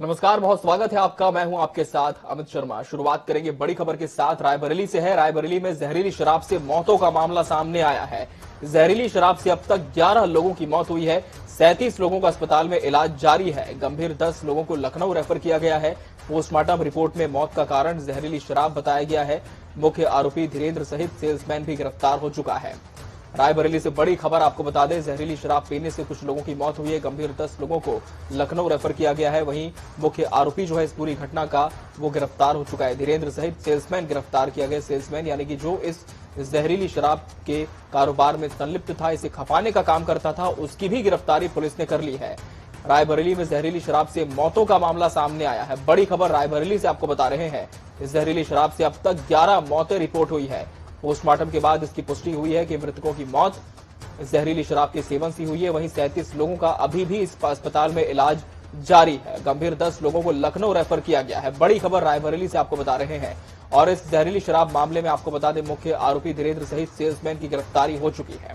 नमस्कार, बहुत स्वागत है आपका। मैं हूं आपके साथ अमित शर्मा। शुरुआत करेंगे बड़ी खबर के साथ। रायबरेली से है। रायबरेली में जहरीली शराब से मौतों का मामला सामने आया है। जहरीली शराब से अब तक 11 लोगों की मौत हुई है। 37 लोगों का अस्पताल में इलाज जारी है। गंभीर 10 लोगों को लखनऊ रेफर किया गया है। पोस्टमार्टम रिपोर्ट में मौत का कारण जहरीली शराब बताया गया है। मुख्य आरोपी धीरेन्द्र सहित सेल्समैन भी गिरफ्तार हो चुका है। रायबरेली से बड़ी खबर आपको बता दें, जहरीली शराब पीने से कुछ लोगों की मौत हुई है। गंभीर 10 लोगों को लखनऊ रेफर किया गया है। वहीं मुख्य आरोपी जो है इस पूरी घटना का, वो गिरफ्तार हो चुका है। धीरेन्द्र सहित सेल्समैन गिरफ्तार किया गया। सेल्समैन यानी कि जो इस जहरीली शराब के कारोबार में संलिप्त था, इसे खपाने का काम करता था, उसकी भी गिरफ्तारी पुलिस ने कर ली है। रायबरेली में जहरीली शराब से मौतों का मामला सामने आया है। बड़ी खबर रायबरेली से आपको बता रहे हैं। इस जहरीली शराब से अब तक 11 मौतें रिपोर्ट हुई है। पोस्टमार्टम के बाद इसकी पुष्टि हुई है कि मृतकों की मौत जहरीली शराब के सेवन से हुई है। वहीं 37 लोगों का अभी भी इस अस्पताल में इलाज जारी है। गंभीर 10 लोगों को लखनऊ रेफर किया गया है। बड़ी खबर रायबरेली से आपको बता रहे हैं। और इस जहरीली शराब मामले में आपको बता दें, मुख्य आरोपी धीरेन्द्र सहित सेल्समैन की गिरफ्तारी हो चुकी है।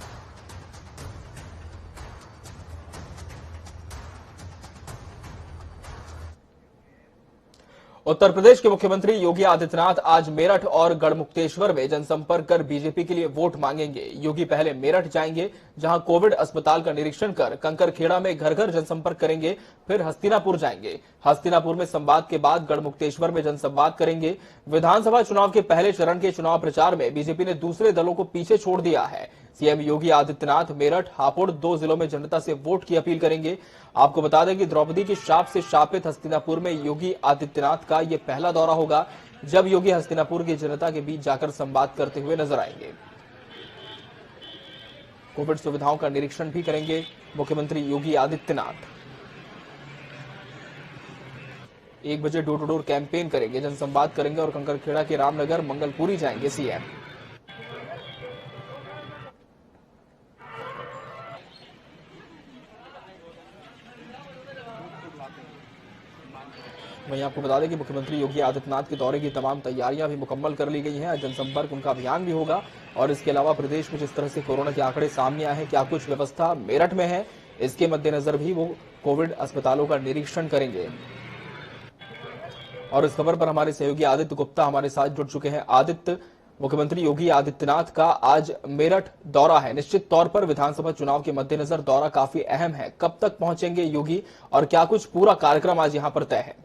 उत्तर प्रदेश के मुख्यमंत्री योगी आदित्यनाथ आज मेरठ और गढ़मुक्तेश्वर में जनसंपर्क कर बीजेपी के लिए वोट मांगेंगे। योगी पहले मेरठ जाएंगे, जहां कोविड अस्पताल का निरीक्षण कर कंकरखेड़ा में घर घर जनसंपर्क करेंगे। फिर हस्तिनापुर जाएंगे। हस्तिनापुर में संवाद के बाद गढ़मुक्तेश्वर में जनसंवाद करेंगे। विधानसभा चुनाव के पहले चरण के चुनाव प्रचार में बीजेपी ने दूसरे दलों को पीछे छोड़ दिया है। सीएम योगी आदित्यनाथ मेरठ, हापुड़ 2 जिलों में जनता से वोट की अपील करेंगे। आपको बता दें कि द्रौपदी की शाप से शापित हस्तिनापुर में योगी आदित्यनाथ का यह पहला दौरा होगा, जब योगी हस्तिनापुर की जनता के बीच जाकर संवाद करते हुए नजर आएंगे। कोविड सुविधाओं का निरीक्षण भी करेंगे मुख्यमंत्री योगी आदित्यनाथ। 1 बजे डोर टू डोर कैंपेन करेंगे, जनसंवाद करेंगे और कंकरखेड़ा के रामनगर, मंगलपुरी जाएंगे सीएम। वहीं आपको बता दें कि मुख्यमंत्री योगी आदित्यनाथ के दौरे की तमाम तैयारियां भी मुकम्मल कर ली गई हैं। जनसंपर्क उनका अभियान भी होगा। और इसके अलावा प्रदेश में जिस तरह से कोरोना के आंकड़े सामने आए हैं, क्या कुछ व्यवस्था मेरठ में है, इसके मद्देनजर भी वो कोविड अस्पतालों का निरीक्षण करेंगे। और इस खबर पर हमारे सहयोगी आदित्य गुप्ता हमारे साथ जुड़ चुके हैं। आदित्य, मुख्यमंत्री योगी आदित्यनाथ का आज मेरठ दौरा है। निश्चित तौर पर विधानसभा चुनाव के मद्देनजर दौरा काफी अहम है। कब तक पहुंचेंगे योगी और क्या कुछ पूरा कार्यक्रम आज यहां पर तय है?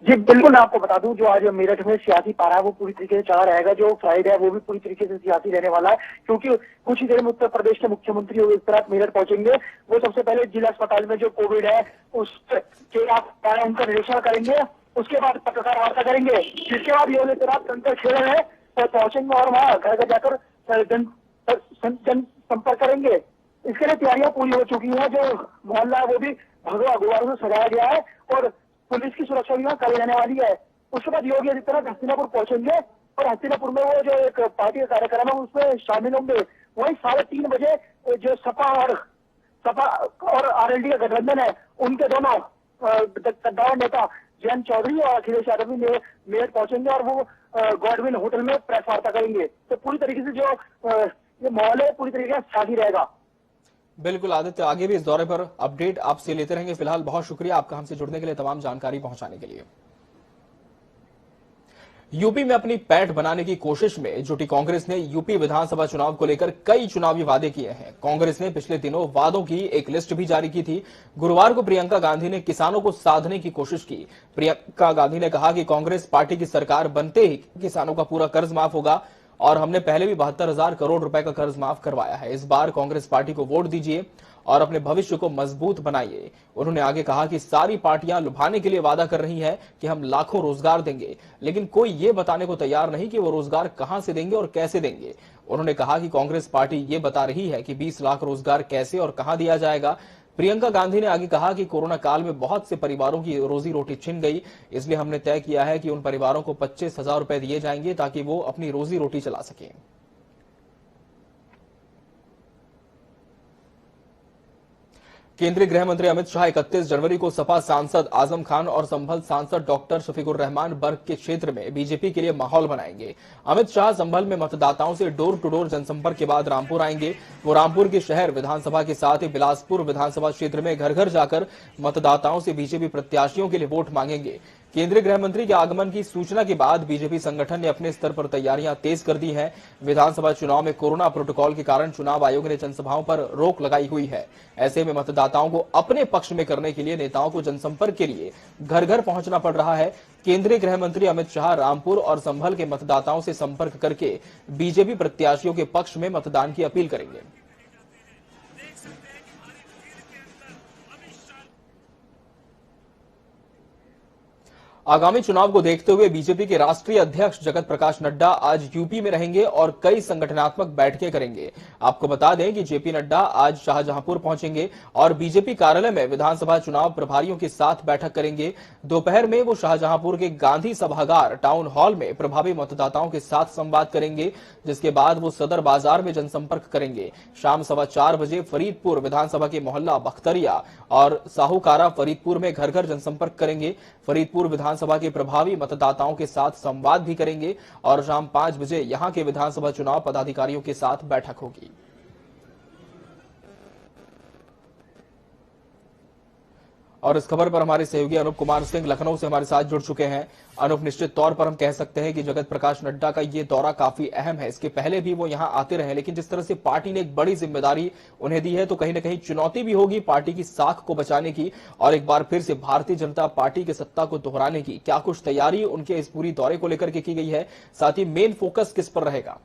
जी बिल्कुल, मैं आपको बता दूं, जो आज मेरठ में सियासी पारा है वो पूरी तरीके से चला रहेगा। जो फ्राइडे है वो भी पूरी तरीके से सियासी रहने वाला है, क्योंकि कुछ ही देर में उत्तर प्रदेश के मुख्यमंत्री योगी आदित्यनाथ मेरठ पहुंचेंगे। वो सबसे पहले जिला अस्पताल में जो कोविड है उनका निरीक्षण करेंगे। उसके बाद पत्रकार वार्ता करेंगे, जिसके बाद योगी आदित्यनाथ कंकरखेड़ा में पहुंचेंगे और वहाँ घर घर जाकर जन संपर्क करेंगे। इसके लिए तैयारियां पूरी हो चुकी है। जो मोहल्ला है वो भी भगवा गुब्बारों से सजाया गया है और पुलिस की सुरक्षा भी वहाँ करी जाने वाली है। उसके बाद योगी आदित्यनाथ हस्तिनापुर पहुंचेंगे और हस्तिनापुर में वो जो एक पार्टी का कार्यक्रम है उसमें शामिल होंगे। वही 3:30 बजे जो सपा और आरएलडी का गठबंधन है, उनके दोनों कद्दावर नेता जयंत चौधरी और अखिलेश यादव भी मेरठ पहुंचेंगे और वो गॉडविन होटल में प्रेस वार्ता करेंगे। तो पूरी तरीके से जो ये माहौल है पूरी तरीके से शादी रहेगा। बिल्कुल आदित्य, आगे भी इस दौरे पर अपडेट आपसे लेते रहेंगे। फिलहाल बहुत शुक्रिया आपका हमसे जुड़ने के लिए, तमाम जानकारी पहुंचाने के लिए। यूपी में अपनी पैठ बनाने की कोशिश में जुटी कांग्रेस ने यूपी विधानसभा चुनाव को लेकर कई चुनावी वादे किए हैं। कांग्रेस ने पिछले दिनों वादों की एक लिस्ट भी जारी की थी। गुरुवार को प्रियंका गांधी ने किसानों को साधने की कोशिश की। प्रियंका गांधी ने कहा कि कांग्रेस पार्टी की सरकार बनते ही किसानों का पूरा कर्ज माफ होगा और हमने पहले भी 72,000 करोड़ रुपए का कर्ज माफ करवाया है। इस बार कांग्रेस पार्टी को वोट दीजिए और अपने भविष्य को मजबूत बनाइए। उन्होंने आगे कहा कि सारी पार्टियां लुभाने के लिए वादा कर रही हैं कि हम लाखों रोजगार देंगे, लेकिन कोई ये बताने को तैयार नहीं कि वो रोजगार कहां से देंगे और कैसे देंगे। उन्होंने कहा कि कांग्रेस पार्टी ये बता रही है कि 20 लाख रोजगार कैसे और कहां दिया जाएगा। प्रियंका गांधी ने आगे कहा कि कोरोना काल में बहुत से परिवारों की रोजी रोटी छिन गई, इसलिए हमने तय किया है कि उन परिवारों को 25,000 रुपए दिए जाएंगे ताकि वो अपनी रोजी रोटी चला सकें। केंद्रीय गृह मंत्री अमित शाह 31 जनवरी को सपा सांसद आजम खान और संभल सांसद डॉक्टर शफीकुर रहमान बर्ग के क्षेत्र में बीजेपी के लिए माहौल बनाएंगे। अमित शाह संभल में मतदाताओं से डोर टू डोर जनसंपर्क के बाद रामपुर आएंगे। वो रामपुर के शहर विधानसभा के साथ ही बिलासपुर विधानसभा क्षेत्र में घर घर जाकर मतदाताओं से बीजेपी प्रत्याशियों के लिए वोट मांगेंगे। केंद्रीय गृह मंत्री के आगमन की सूचना के बाद बीजेपी संगठन ने अपने स्तर पर तैयारियां तेज कर दी हैं। विधानसभा चुनाव में कोरोना प्रोटोकॉल के कारण चुनाव आयोग ने जनसभाओं पर रोक लगाई हुई है। ऐसे में मतदाताओं को अपने पक्ष में करने के लिए नेताओं को जनसंपर्क के लिए घर घर पहुंचना पड़ रहा है। केंद्रीय गृह मंत्री अमित शाह रामपुर और संभल के मतदाताओं से संपर्क करके बीजेपी प्रत्याशियों के पक्ष में मतदान की अपील करेंगे। आगामी चुनाव को देखते हुए बीजेपी के राष्ट्रीय अध्यक्ष जगत प्रकाश नड्डा आज यूपी में रहेंगे और कई संगठनात्मक बैठकें करेंगे। आपको बता दें कि जेपी नड्डा आज शाहजहांपुर पहुंचेंगे और बीजेपी कार्यालय में विधानसभा चुनाव प्रभारियों के साथ बैठक करेंगे। दोपहर में वो शाहजहांपुर के गांधी सभागार टाउन हॉल में प्रभावी मतदाताओं के साथ संवाद करेंगे, जिसके बाद वो सदर बाजार में जनसंपर्क करेंगे। शाम 4:15 बजे फरीदपुर विधानसभा के मोहल्ला बख्तरिया और साहूकारा फरीदपुर में घर घर जनसंपर्क करेंगे। फरीदपुर विधानसभा के प्रभावी मतदाताओं के साथ संवाद भी करेंगे और शाम 5 बजे यहां के विधानसभा चुनाव पदाधिकारियों के साथ बैठक होगी। और इस खबर पर हमारे सहयोगी अनूप कुमार सिंह लखनऊ से हमारे साथ जुड़ चुके हैं। अनूप, निश्चित तौर पर हम कह सकते हैं कि जगत प्रकाश नड्डा का ये दौरा काफी अहम है। इसके पहले भी वो यहां आते रहे, लेकिन जिस तरह से पार्टी ने एक बड़ी जिम्मेदारी उन्हें दी है, तो कहीं ना कहीं चुनौती भी होगी पार्टी की साख को बचाने की और एक बार फिर से भारतीय जनता पार्टी की सत्ता को दोहराने की। क्या कुछ तैयारी उनके इस पूरी दौरे को लेकर के की गई है, साथ ही मेन फोकस किस पर रहेगा?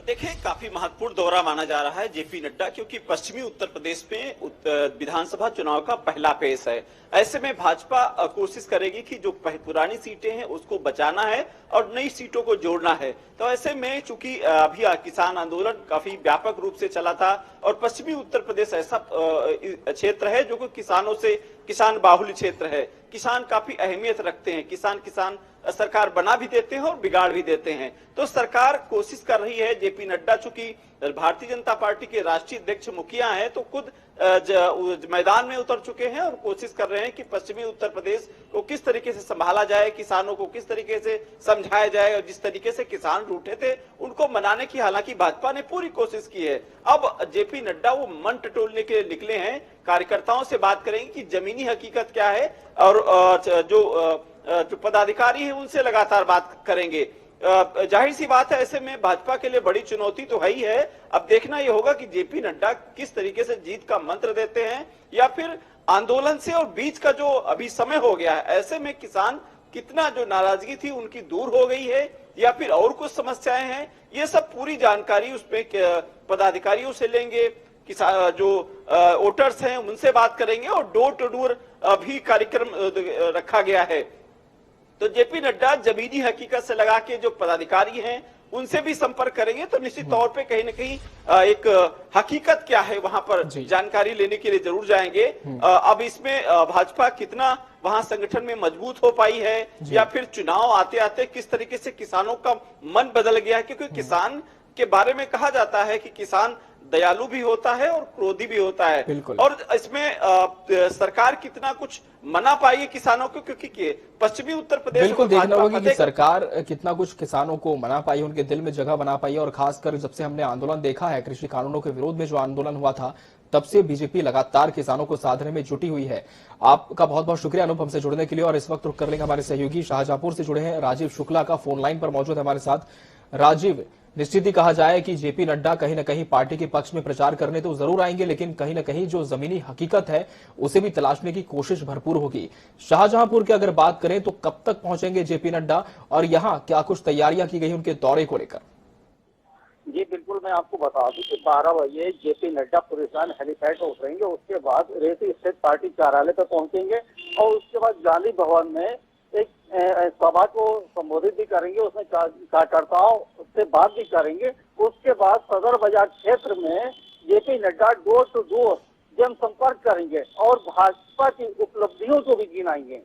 देखिए, काफी महत्वपूर्ण दौरा माना जा रहा है जेपी नड्डा, क्योंकि पश्चिमी उत्तर प्रदेश में विधानसभा चुनाव का पहला फेज है। ऐसे में भाजपा कोशिश करेगी कि जो पुरानी सीटें हैं उसको बचाना है और नई सीटों को जोड़ना है। तो ऐसे में चूंकि अभी किसान आंदोलन काफी व्यापक रूप से चला था और पश्चिमी उत्तर प्रदेश ऐसा क्षेत्र है जो कि किसान बाहुल्य क्षेत्र है। किसान काफी अहमियत रखते हैं। किसान सरकार बना भी देते हैं और बिगाड़ भी देते हैं। तो सरकार कोशिश कर रही है, जेपी नड्डा चूंकि भारतीय जनता पार्टी के राष्ट्रीय अध्यक्ष मुखिया हैं, तो खुद मैदान में उतर चुके हैं और कोशिश कर रहे हैं कि पश्चिमी उत्तर प्रदेश को किस तरीके से संभाला जाए, किसानों को किस तरीके से समझाया जाए और जिस तरीके से किसान रूठे थे उनको मनाने की हालांकि भाजपा ने पूरी कोशिश की है। अब जेपी नड्डा वो मन टटोलने के लिए निकले हैं। कार्यकर्ताओं से बात करेंगे कि जमीनी हकीकत क्या है और जो पदाधिकारी है उनसे लगातार बात करेंगे। जाहिर सी बात है, ऐसे में भाजपा के लिए बड़ी चुनौती तो है ही है। अब देखना यह होगा कि जेपी नड्डा किस तरीके से जीत का मंत्र देते हैं या फिर आंदोलन से और बीच का जो अभी समय हो गया है, ऐसे में किसान कितना जो नाराजगी थी उनकी दूर हो गई है या फिर और कुछ समस्याएं हैं, ये सब पूरी जानकारी उसमें पदाधिकारियों से लेंगे। किसान जो वोटर्स हैं उनसे बात करेंगे और डोर टू डोर भी कार्यक्रम रखा गया है। तो जेपी नड्डा जमीनी हकीकत से लगा के जो पदाधिकारी हैं उनसे भी संपर्क करेंगे, तो निश्चित तौर पे कहीं ना कहीं एक हकीकत क्या है वहां पर जानकारी लेने के लिए जरूर जाएंगे। अब इसमें भाजपा कितना वहां संगठन में मजबूत हो पाई है या फिर चुनाव आते आते किस तरीके से किसानों का मन बदल गया है, क्योंकि किसान के बारे में कहा जाता है कि किसान दयालु भी होता है और क्रोधी भी होता है। और इसमें सरकार कितना कुछ मना पाई है किसानों को, क्योंकि पश्चिमी उत्तर प्रदेश बिल्कुल देखना होगा कि सरकार कितना कुछ किसानों को मना पाई, उनके दिल में जगह बना पाई है। और खासकर जब से हमने आंदोलन देखा है, कृषि कानूनों के विरोध में जो आंदोलन हुआ था, तब से बीजेपी लगातार किसानों को साधने में जुटी हुई है। आपका बहुत बहुत शुक्रिया अनूप हमसे जुड़ने के लिए। और इस वक्त रुक कर लेंगे हमारे सहयोगी शाहजहांपुर से जुड़े हैं राजीव शुक्ला का फोन लाइन पर मौजूद है हमारे साथ। राजीव, निश्चित ही कहा जाए कि जेपी नड्डा कहीं ना कहीं पार्टी के पक्ष में प्रचार करने तो जरूर आएंगे, लेकिन कहीं ना कहीं जो जमीनी हकीकत है उसे भी तलाशने की कोशिश भरपूर होगी। शाहजहांपुर की अगर बात करें तो कब तक पहुंचेंगे जेपी नड्डा और यहाँ क्या कुछ तैयारियां की गई उनके दौरे को लेकर? जी बिल्कुल, मैं आपको बता दूं कि 12 बजे जेपी नड्डा पुलिसान हेलीपैड पर उतरेंगे। उसके बाद रेती स्थित पार्टी कार्यालय पर पहुंचेंगे और उसके बाद गांधी भवन में एक सभा को संबोधित भी करेंगे। उसमें कार्यकर्ताओं से बात भी करेंगे। उसके बाद सदर बाजार क्षेत्र में JP Nadda door to door जनसंपर्क करेंगे और भाजपा की उपलब्धियों को भी गिनाएंगे।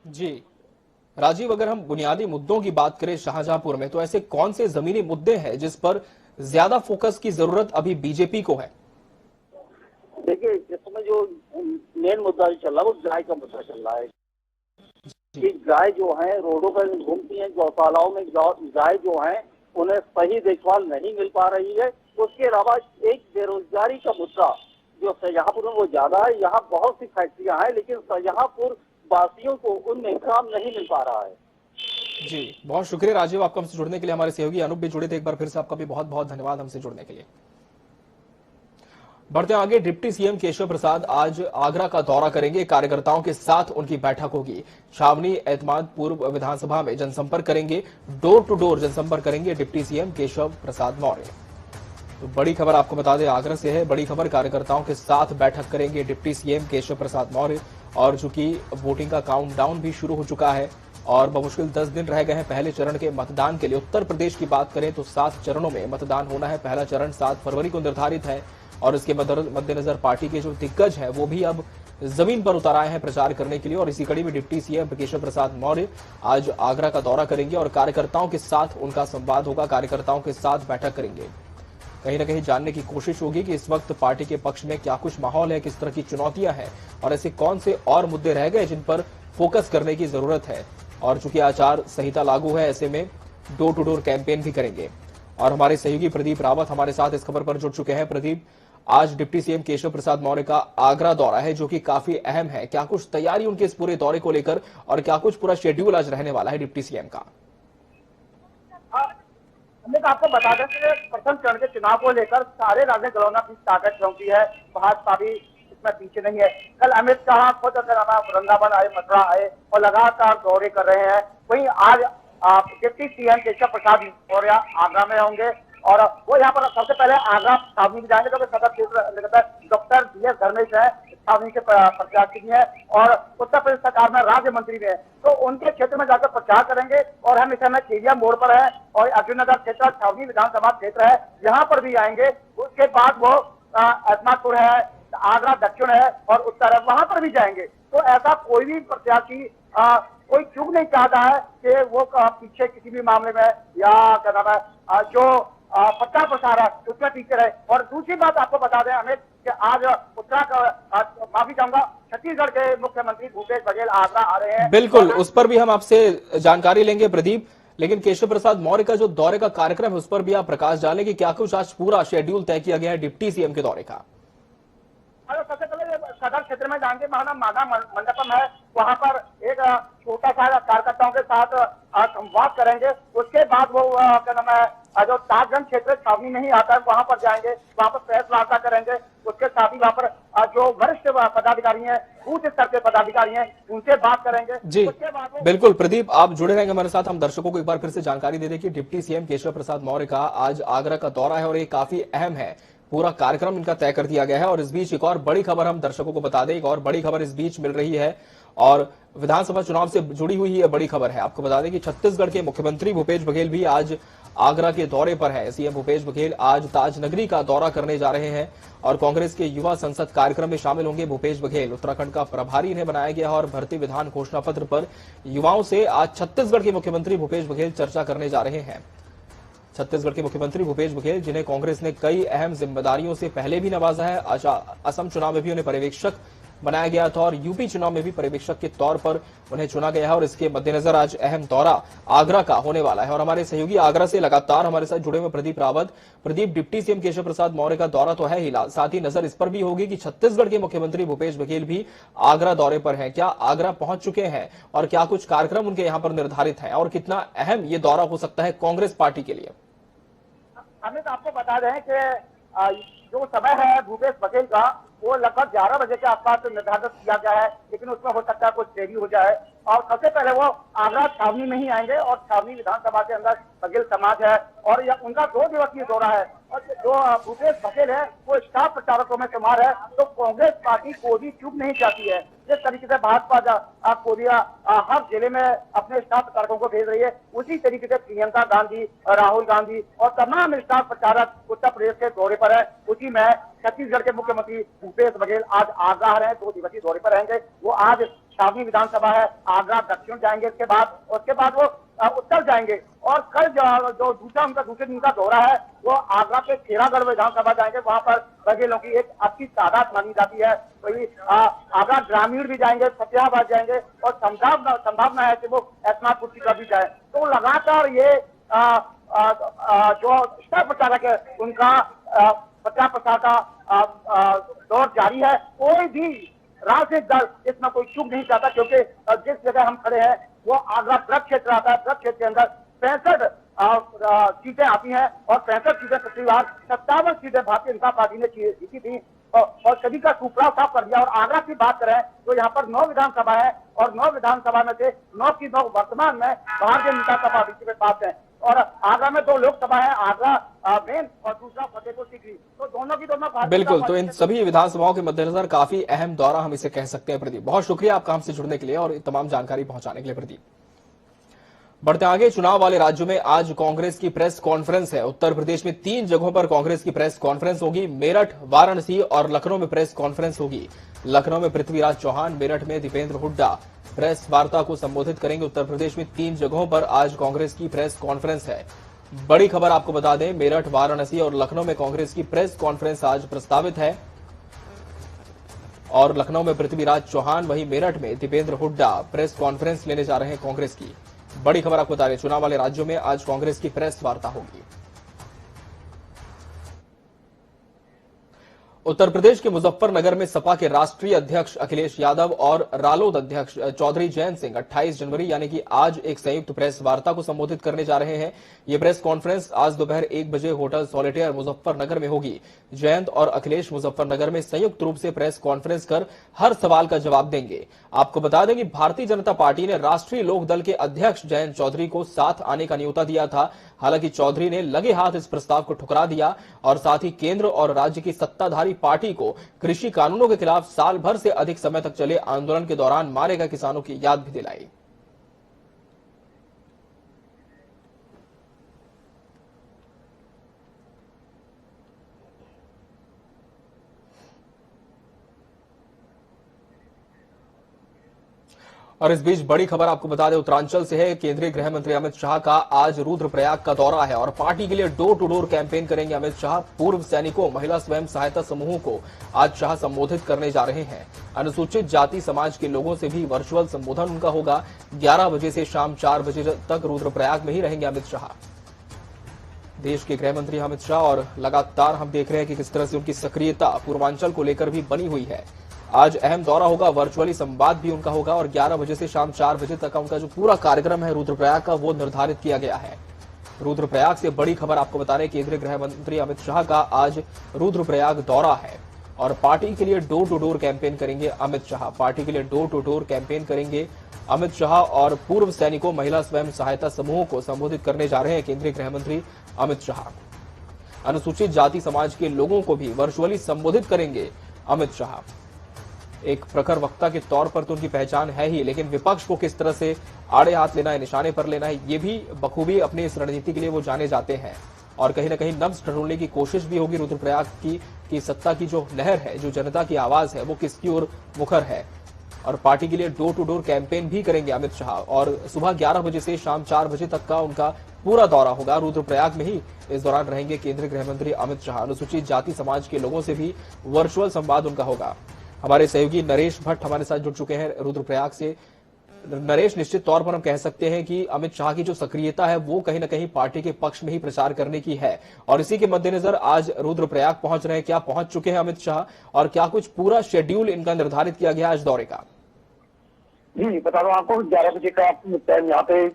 जी राजीव, अगर हम बुनियादी मुद्दों की बात करें शाहजहांपुर में, तो ऐसे कौन से जमीनी मुद्दे हैं जिस पर ज्यादा फोकस की जरूरत अभी बीजेपी को है? देखिए, इस समय जो मेन मुद्दा जो चल रहा है वो गाय का मुद्दा चल रहा है कि गाय जो है रोडों पर घूमती हैं, गौशालाओं में गाय जो है उन्हें सही देखभाल नहीं मिल पा रही है। उसके अलावा एक बेरोजगारी का मुद्दा जो शाहजहांपुर में वो ज्यादा है। यहाँ बहुत सी फैक्ट्रियां हैं लेकिन शाहजहांपुर वासियों को उनमें काम नहीं मिल पा रहा है। जी, बहुत शुक्रिया राजीव, आपका हमसे जुड़ने के लिए। हमारे सहयोगी अनूप भी जुड़े थे, एक बार फिर से आपका भी बहुत बहुत धन्यवाद हमसे जुड़ने के लिए। बढ़ते आगे, डिप्टी सीएम केशव प्रसाद आज आगरा का दौरा करेंगे। कार्यकर्ताओं के साथ उनकी बैठक होगी। छावनी एतमादपुर विधानसभा में जनसंपर्क करेंगे। डोर टू डोर जनसंपर्क करेंगे डिप्टी सीएम केशव प्रसाद मौर्य। तो बड़ी खबर आपको बता दें आगरा से है। बड़ी खबर, कार्यकर्ताओं के साथ बैठक करेंगे डिप्टी सीएम केशव प्रसाद मौर्य। और चूंकि वोटिंग का काउंटडाउन भी शुरू हो चुका है और बमुश्किल 10 दिन रह गए हैं पहले चरण के मतदान के लिए। उत्तर प्रदेश की बात करें तो 7 चरणों में मतदान होना है। पहला चरण 7 फरवरी को निर्धारित है और इसके मद्देनजर पार्टी के जो दिग्गज हैं वो भी अब जमीन पर उतर आए हैं प्रचार करने के लिए। और इसी कड़ी में डिप्टी सीएम केशव प्रसाद मौर्य आज आगरा का दौरा करेंगे और कार्यकर्ताओं के साथ उनका संवाद होगा। कार्यकर्ताओं के साथ बैठक करेंगे। कहीं ना कहीं जानने की कोशिश होगी कि इस वक्त पार्टी के पक्ष में क्या कुछ माहौल है, किस तरह की चुनौतियां हैं और ऐसे कौन से और मुद्दे रह गए जिन पर फोकस करने की जरूरत है। और चूंकि आचार संहिता लागू है, ऐसे में डोर टू डोर कैंपेन भी करेंगे। और हमारे सहयोगी प्रदीप रावत हमारे साथ इस खबर पर जुड़ चुके हैं। प्रदीप, आज डिप्टी सीएम केशव प्रसाद मौर्य का आगरा दौरा है जो कि काफी अहम है। क्या कुछ तैयारी उनके इस पूरे दौरे को लेकर और क्या कुछ पूरा शेड्यूल आज रहने वाला है डिप्टी सीएम का? हमने आपको बता दें कि प्रथम चरण के चुनाव को लेकर सारे राजनीतिक दलों ने अपनी ताकत झोंकी है। भाजपा भी इसमें पीछे नहीं है। कल अमित शाह खुद औरंगाबाद आए, मथुरा आए और लगातार दौरे कर रहे हैं। वहीं आज डिप्टी सीएम केशव प्रसाद मौर्य आगरा में होंगे और वो यहाँ पर सबसे पहले आगरा छावनी में जाएंगे क्योंकि सदर क्षेत्र डॉक्टर BS धर्मेश है, छावनी के प्रत्याशी भी है और उत्तर प्रदेश सरकार में राज्य मंत्री भी है। तो उनके क्षेत्र में जाकर प्रचार करेंगे और हम इस समय केलिया मोड़ पर है और अर्जुन नगर क्षेत्र छावनी विधानसभा क्षेत्र है, यहाँ पर भी आएंगे। उसके बाद वो एतमादपुर है, आगरा दक्षिण है और उत्तर है, वहां पर भी जाएंगे। तो ऐसा कोई भी प्रत्याशी कोई चूक नहीं चाहता है कि वो पीछे किसी भी मामले में या क्या नाम है जो प्रचार प्रसार है उसमें पीछे रहे। और दूसरी बात आपको बता दें अमित कि आज माफी चाहूंगा, छत्तीसगढ़ के मुख्यमंत्री भूपेश बघेल आगरा आ रहे हैं। बिल्कुल, उस पर भी हम आपसे जानकारी लेंगे प्रदीप, लेकिन केशव प्रसाद मौर्य का जो दौरे का कार्यक्रम है उस पर भी आप प्रकाश डालें कि क्या कुछ आज पूरा शेड्यूल तय किया गया है डिप्टी सीएम के दौरे का? सबसे पहले सदर क्षेत्र में जाएंगे, माना मंडपम है, वहां पर एक छोटा सा कार्यकर्ताओं के साथ संवाद करेंगे। उसके बाद वो क्या नाम है जो ताजगंज क्षेत्र छावनी नहीं आता है वहां पर जाएंगे, वहां पर प्रेस वार्ता करेंगे। उसके साथ ही वहां पर जो वरिष्ठ पदाधिकारी हैं, बूथ स्तर के पदाधिकारी हैं, उनसे बात करेंगे। जी बिल्कुल प्रदीप, आप जुड़े रहेंगे हमारे साथ। हम दर्शकों को एक बार फिर से जानकारी दे दें कि डिप्टी सीएम केशव प्रसाद मौर्य का आज आगरा का दौरा है और ये काफी अहम है। पूरा कार्यक्रम इनका तय कर दिया गया है। और इस बीच एक और बड़ी खबर हम दर्शकों को बता दें, एक और बड़ी खबर इस बीच मिल रही है और विधानसभा चुनाव से जुड़ी हुई यह बड़ी खबर है। आपको बता दें कि छत्तीसगढ़ के मुख्यमंत्री भूपेश बघेल भी आज आगरा के दौरे पर है। सीएम भूपेश बघेल आज ताजनगरी का दौरा करने जा रहे हैं और कांग्रेस के युवा संसद कार्यक्रम में शामिल होंगे भूपेश बघेल। उत्तराखंड का प्रभारी इन्हें बनाया गया है और भर्ती विधान घोषणा पत्र पर युवाओं से आज छत्तीसगढ़ के मुख्यमंत्री भूपेश बघेल चर्चा करने जा रहे हैं। छत्तीसगढ़ के मुख्यमंत्री भूपेश बघेल, जिन्हें कांग्रेस ने कई अहम जिम्मेदारियों से पहले भी नवाजा है, असम चुनाव में भी उन्हें पर्यवेक्षक बनाया गया था और यूपी चुनाव में भी पर्यवेक्षक के तौर पर उन्हें चुना गया है और इसके मद्देनजर आज अहम दौरा आगरा का होने वाला है। और हमारे सहयोगी आगरा से लगातार हमारे साथ जुड़े हुए प्रदीप रावत। प्रदीप, डिप्टी सीएम केशव प्रसाद मौर्य का दौरा तो है ही, साथ ही नजर इस पर भी होगी कि छत्तीसगढ़ के मुख्यमंत्री भूपेश बघेल भी आगरा दौरे पर हैं। क्या आगरा पहुंच चुके हैं और क्या कुछ कार्यक्रम उनके यहाँ पर निर्धारित है और कितना अहम ये दौरा हो सकता है कांग्रेस पार्टी के लिए? हमें आपको बता दें कि जो समय है भूपेश बघेल का वो लगभग 11 बजे के आसपास निर्धारित किया गया है, लेकिन उसमें हो सकता है कुछ देरी हो जाए। और सबसे पहले वो आगरा छावनी में ही आएंगे और छावनी विधानसभा के अंदर बघेल समाज है और उनका 2 दिवसीय दौरा है। और जो भूपेश बघेल है वो स्टार प्रचारकों में शुमार है, तो कांग्रेस पार्टी को भी चूक नहीं चाहती है। जिस तरीके से भाजपा कोरिया हर जिले में अपने स्टार प्रचारकों को भेज रही है, उसी तरीके से प्रियंका गांधी, राहुल गांधी और तमाम स्टार प्रचारक उत्तर प्रदेश के दौरे पर है। उसी में छत्तीसगढ़ के मुख्यमंत्री भूपेश बघेल आज आगरा आ रहे हैं, 2 दिवसीय दौरे पर रहेंगे। वो आज छावनी विधानसभा है, आगरा दक्षिण जाएंगे। उसके बाद वो उत्तर जाएंगे। और कल जो दूसरे दिन का दौरा है वो आगरा के खेरागढ़ विधानसभा जाएंगे। वहां पर बघेलों की एक अच्छी तादाद मानी जाती है। वही आगरा ग्रामीण भी जाएंगे, फतेहाबाद जाएंगे और संभावना है कि वो एसनाथपुर की तरफ भी जाए। तो लगातार ये जो स्टार प्रचारक है उनका प्रचार प्रसार का दौर जारी है। कोई भी राजनीतिक दल इसमें कोई चूक नहीं चाहता, क्योंकि जिस जगह हम खड़े हैं वो आगरा ब्रज क्षेत्र आता है। ब्रज क्षेत्र के अंदर 65 सीटें आती हैं और 65 सीटें पिछली बार 57 सीटें भारतीय जनता पार्टी ने जीती थी और सभी का सुपड़ा साफ कर दिया। और आगरा की बात करें तो यहाँ पर 9 विधानसभा है और 9 विधानसभा में से 9 की 9 वर्तमान में भारतीय जनता पार्टी के पास है। और आगरा में 2 लोकसभा है, आगरा मेन और दूसरा फतेहपुर सीकरी। तो दोनों की दोनों बिल्कुल। तो इन सभी विधानसभाओं के मद्देनजर काफी अहम दौरा हम इसे कह सकते हैं। प्रदीप, बहुत शुक्रिया आपका हमसे जुड़ने के लिए और तमाम जानकारी पहुंचाने के लिए। प्रदीप, बढ़ते आगे, चुनाव वाले राज्यों में आज कांग्रेस की प्रेस कॉन्फ्रेंस है। उत्तर प्रदेश में 3 जगहों पर कांग्रेस की प्रेस कॉन्फ्रेंस होगी। मेरठ, वाराणसी और लखनऊ में प्रेस कॉन्फ्रेंस होगी। लखनऊ में पृथ्वीराज चौहान, मेरठ में दीपेंद्र हुड्डा प्रेस वार्ता को संबोधित करेंगे। उत्तर प्रदेश में 3 जगहों पर आज कांग्रेस की प्रेस कॉन्फ्रेंस है। बड़ी खबर आपको बता दें, मेरठ, वाराणसी और लखनऊ में कांग्रेस की प्रेस कॉन्फ्रेंस आज प्रस्तावित है। और लखनऊ में पृथ्वीराज चौहान, वहीं मेरठ में दीपेंद्र हुड्डा प्रेस कॉन्फ्रेंस लेने जा रहे हैं कांग्रेस की। बड़ी खबर आपको बता रहे, चुनाव वाले राज्यों में आज कांग्रेस की प्रेस वार्ता होगी। उत्तर प्रदेश के मुजफ्फरनगर में सपा के राष्ट्रीय अध्यक्ष अखिलेश यादव और रालोद अध्यक्ष चौधरी जयंत सिंह 28 जनवरी यानी कि आज एक संयुक्त प्रेस वार्ता को संबोधित करने जा रहे हैं। ये प्रेस कॉन्फ्रेंस आज दोपहर 1 बजे होटल सॉलिटेयर मुजफ्फरनगर में होगी। जयंत और अखिलेश मुजफ्फरनगर में संयुक्त रूप से प्रेस कॉन्फ्रेंस कर हर सवाल का जवाब देंगे। आपको बता दें कि भारतीय जनता पार्टी ने राष्ट्रीय लोक दल के अध्यक्ष जयंत चौधरी को साथ आने का न्योता दिया था। हालांकि चौधरी ने लगे हाथ इस प्रस्ताव को ठुकरा दिया और साथ ही केंद्र और राज्य की सत्ताधारी पार्टी को कृषि कानूनों के खिलाफ साल भर से अधिक समय तक चले आंदोलन के दौरान मारे गए किसानों की याद भी दिलाई। और इस बीच बड़ी खबर आपको बता दें, उत्तरांचल से है। केंद्रीय गृह मंत्री अमित शाह का आज रुद्रप्रयाग का दौरा है और पार्टी के लिए डोर टू डोर कैंपेन करेंगे अमित शाह। पूर्व सैनिकों, महिला स्वयं सहायता समूहों को आज शाह संबोधित करने जा रहे हैं। अनुसूचित जाति समाज के लोगों से भी वर्चुअल संबोधन उनका होगा। 11 बजे से शाम 4 बजे तक रुद्रप्रयाग में ही रहेंगे अमित शाह। देश के गृह मंत्री अमित शाह, और लगातार हम देख रहे हैं कि किस तरह से उनकी सक्रियता पूर्वांचल को लेकर भी बनी हुई है। आज अहम दौरा होगा, वर्चुअली संवाद भी उनका होगा और 11 बजे से शाम 4 बजे तक का उनका जो पूरा कार्यक्रम है रुद्रप्रयाग का, वो निर्धारित किया गया है। रुद्रप्रयाग से बड़ी खबर आपको बता रहे, केंद्रीय गृह मंत्री अमित शाह का आज रुद्रप्रयाग दौरा है और पार्टी के लिए डोर टू डोर कैंपेन करेंगे अमित शाह। पार्टी के लिए डोर टू डोर कैंपेन करेंगे अमित शाह और पूर्व सैनिकों, महिला स्वयं सहायता समूहों को संबोधित करने जा रहे हैं केंद्रीय गृह मंत्री अमित शाह। अनुसूचित जाति समाज के लोगों को भी वर्चुअली संबोधित करेंगे अमित शाह। एक प्रखर वक्ता के तौर पर तो उनकी पहचान है ही, लेकिन विपक्ष को किस तरह से आड़े हाथ लेना है, निशाने पर लेना है, ये भी बखूबी अपनी इस रणनीति के लिए वो जाने जाते हैं। और कहीं ना कहीं नब्ज टटोलने की कोशिश भी होगी रुद्रप्रयाग की कि सत्ता की जो लहर है, जो जनता की आवाज है, वो किसकी ओर मुखर है। और पार्टी के लिए डोर टू डोर कैंपेन भी करेंगे अमित शाह और सुबह 11 बजे से शाम 4 बजे तक का उनका पूरा दौरा होगा। रुद्रप्रयाग में ही इस दौरान रहेंगे केंद्रीय गृह मंत्री अमित शाह। अनुसूचित जाति समाज के लोगों से भी वर्चुअल संवाद उनका होगा। हमारे सहयोगी नरेश भट्ट हमारे साथ जुड़ चुके हैं रुद्रप्रयाग से। नरेश, निश्चित तौर पर हम कह सकते हैं कि अमित शाह की जो सक्रियता है वो कहीं ना कहीं पार्टी के पक्ष में ही प्रचार करने की है और इसी के मद्देनजर आज रुद्रप्रयाग पहुंच रहे हैं। क्या पहुंच चुके हैं अमित शाह और क्या कुछ पूरा शेड्यूल इनका निर्धारित किया गया आज दौरे का? जी बता दूं आपको, 11 बजे का टाइम यहाँ पे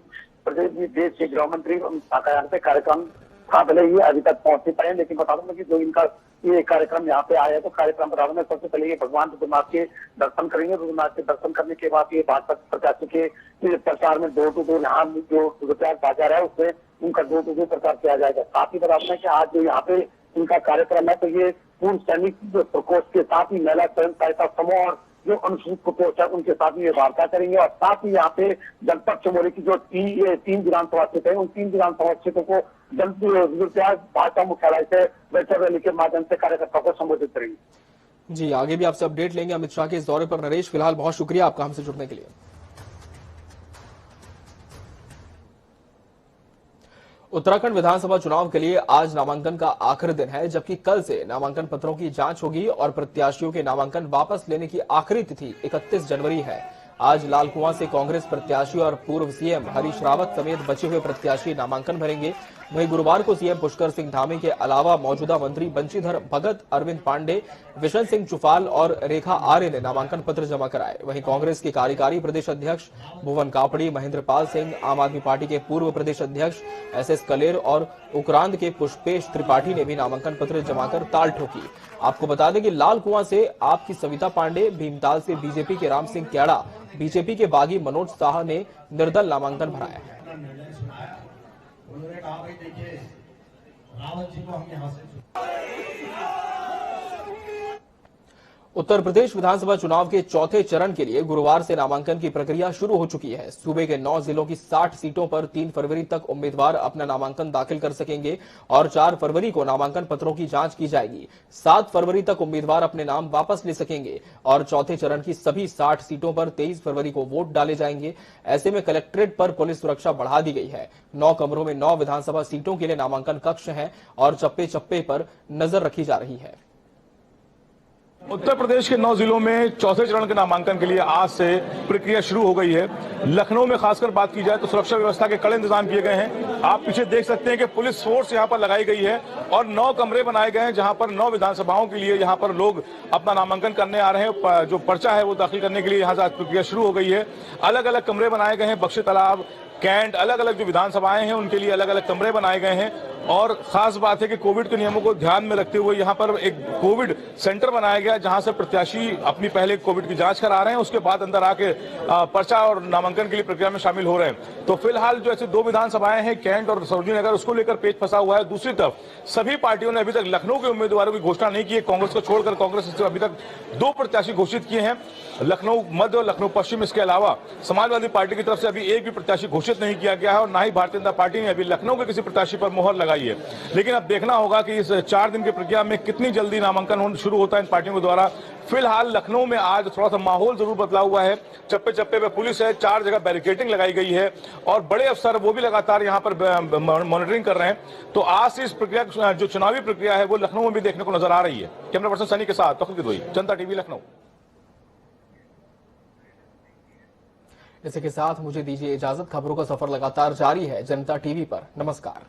प्रदेश देश के गृह मंत्री अमित शाह का यहाँ पे कार्यक्रम था। भले ही अभी तक पहुंच नहीं पाए, लेकिन बता दूंगा कि जो इनका ये कार्यक्रम यहाँ पे आया है तो कार्यक्रम बता दूंगा, सबसे पहले ये भगवान रुद्रनाथ के दर्शन करेंगे। रुद्रनाथ के दर्शन करने के बाद ये भाजपा प्रत्याशी के प्रचार में डोर टू डोर यहाँ जो रुद्रप्रयाग बाजार है उसमें उनका डोर टू डोर प्रचार किया जाएगा। साथ ही बता दूंगा कि आज जो यहाँ पे इनका कार्यक्रम है तो ये पूर्व सैनिक प्रकोष्ठ के साथ ही महिला स्वयं सहायता समूह और जो अनुसूचित प्रकोष्ठ है उनके साथ ये वार्ता करेंगे और साथ ही यहाँ पे जनपद चमोली की जो 3 विधानसभा क्षेत्र है उन 3 विधानसभा क्षेत्रों को रुद्रप्रयाग भाजपा मुख्यालय से वर्चुअल रैली के माध्यम से कार्यकर्ताओं को संबोधित करेंगे। जी, आगे भी आपसे अपडेट लेंगे अमित शाह के इस दौरे पर। नरेश, फिलहाल बहुत शुक्रिया आपका हमसे जुड़ने के लिए। उत्तराखंड विधानसभा चुनाव के लिए आज नामांकन का आखिरी दिन है, जबकि कल से नामांकन पत्रों की जांच होगी और प्रत्याशियों के नामांकन वापस लेने की आखिरी तिथि 31 जनवरी है। आज लालकुआं से कांग्रेस प्रत्याशी और पूर्व सीएम हरीश रावत समेत बचे हुए प्रत्याशी नामांकन भरेंगे। वहीं गुरुवार को सीएम पुष्कर सिंह धामी के अलावा मौजूदा मंत्री बंशीधर भगत, अरविंद पांडे, विशन सिंह चुफाल और रेखा आर्य ने नामांकन पत्र जमा कराए। वहीं कांग्रेस के कार्यकारी प्रदेश अध्यक्ष भुवन कापड़ी, महेंद्र पाल सिंह, आम आदमी पार्टी के पूर्व प्रदेश अध्यक्ष एसएस कलेर और उक्रांद के पुष्पेश त्रिपाठी ने भी नामांकन पत्र जमा कर ताल ठोकी। आपको बता दें कि लालकुआं से आप की सविता पांडे, भीमताल से बीजेपी के राम सिंह क्याड़ा, बीजेपी के बागी मनोज साहा ने निर्दल नामांकन भराया है। उन्होंने कहा भाई देखिए रावत जी को हम यहां से उत्तर प्रदेश विधानसभा चुनाव के चौथे चरण के लिए गुरुवार से नामांकन की प्रक्रिया शुरू हो चुकी है। सूबे के 9 जिलों की 60 सीटों पर 3 फरवरी तक उम्मीदवार अपना नामांकन दाखिल कर सकेंगे और 4 फरवरी को नामांकन पत्रों की जांच की जाएगी। 7 फरवरी तक उम्मीदवार अपने नाम वापस ले सकेंगे और चौथे चरण की सभी 60 सीटों पर 23 फरवरी को वोट डाले जाएंगे। ऐसे में कलेक्ट्रेट पर पुलिस सुरक्षा बढ़ा दी गई है। 9 कमरों में 9 विधानसभा सीटों के लिए नामांकन कक्ष है और चप्पे चप्पे पर नजर रखी जा रही है। उत्तर प्रदेश के 9 जिलों में चौथे चरण के नामांकन के लिए आज से प्रक्रिया शुरू हो गई है। लखनऊ में खासकर बात की जाए तो सुरक्षा व्यवस्था के कड़े इंतजाम किए गए हैं। आप पीछे देख सकते हैं कि पुलिस फोर्स यहां पर लगाई गई है और 9 कमरे बनाए गए हैं जहां पर 9 विधानसभाओं के लिए यहां पर लोग अपना नामांकन करने आ रहे हैं। जो पर्चा है वो दाखिल करने के लिए यहां से आज प्रक्रिया शुरू हो गई है। अलग अलग कमरे बनाए गए हैं। बख्शी तालाब, कैंट, अलग अलग जो विधानसभाएं हैं उनके लिए अलग अलग कमरे बनाए गए हैं। और खास बात है कि कोविड के नियमों को ध्यान में रखते हुए यहां पर एक कोविड सेंटर बनाया गया जहां से प्रत्याशी अपनी पहले कोविड की जांच करा रहे हैं, उसके बाद अंदर आके पर्चा और नामांकन के लिए प्रक्रिया में शामिल हो रहे हैं। तो फिलहाल जो ऐसे 2 विधानसभाएं हैं, कैंट और सरोजिनी नगर, उसको लेकर पेच फंसा हुआ है। दूसरी तरफ सभी पार्टियों ने अभी तक लखनऊ के उम्मीदवारों की घोषणा नहीं की है। कांग्रेस को छोड़कर कांग्रेस ने अभी तक 2 प्रत्याशी घोषित किए हैं, लखनऊ मध्य और लखनऊ पश्चिम। इसके अलावा समाजवादी पार्टी की तरफ से अभी एक भी प्रत्याशी घोषित नहीं किया गया है और ना ही भारतीय जनता पार्टी ने अभी लखनऊ के किसी प्रत्याशी पर मोहर लगाई है। लेकिन अब देखना होगा कि इस 4 दिन की प्रक्रिया में कितनी जल्दी नामांकन शुरू होता है इन पार्टियों के द्वारा। फिलहाल लखनऊ में आज थोड़ा सा माहौल जरूर बदला हुआ है। चप्पे चप्पे पे पुलिस है, 4 जगह बैरिकेडिंग लगाई गई है और बड़े अफसर वो भी लगातार यहां पर मॉनिटरिंग कर रहे हैं। तो आज से इस प्रक्रिया, जो चुनावी प्रक्रिया है, वो लखनऊ में भी देखने को नजर आ रही है। कैमरा पर्सन सनी के साथ तौकीर गिदोई, जनता टीवी, लखनऊ। इसी के साथ मुझे दीजिए इजाजत। खबरों का सफर लगातार जारी है जनता टीवी पर। नमस्कार।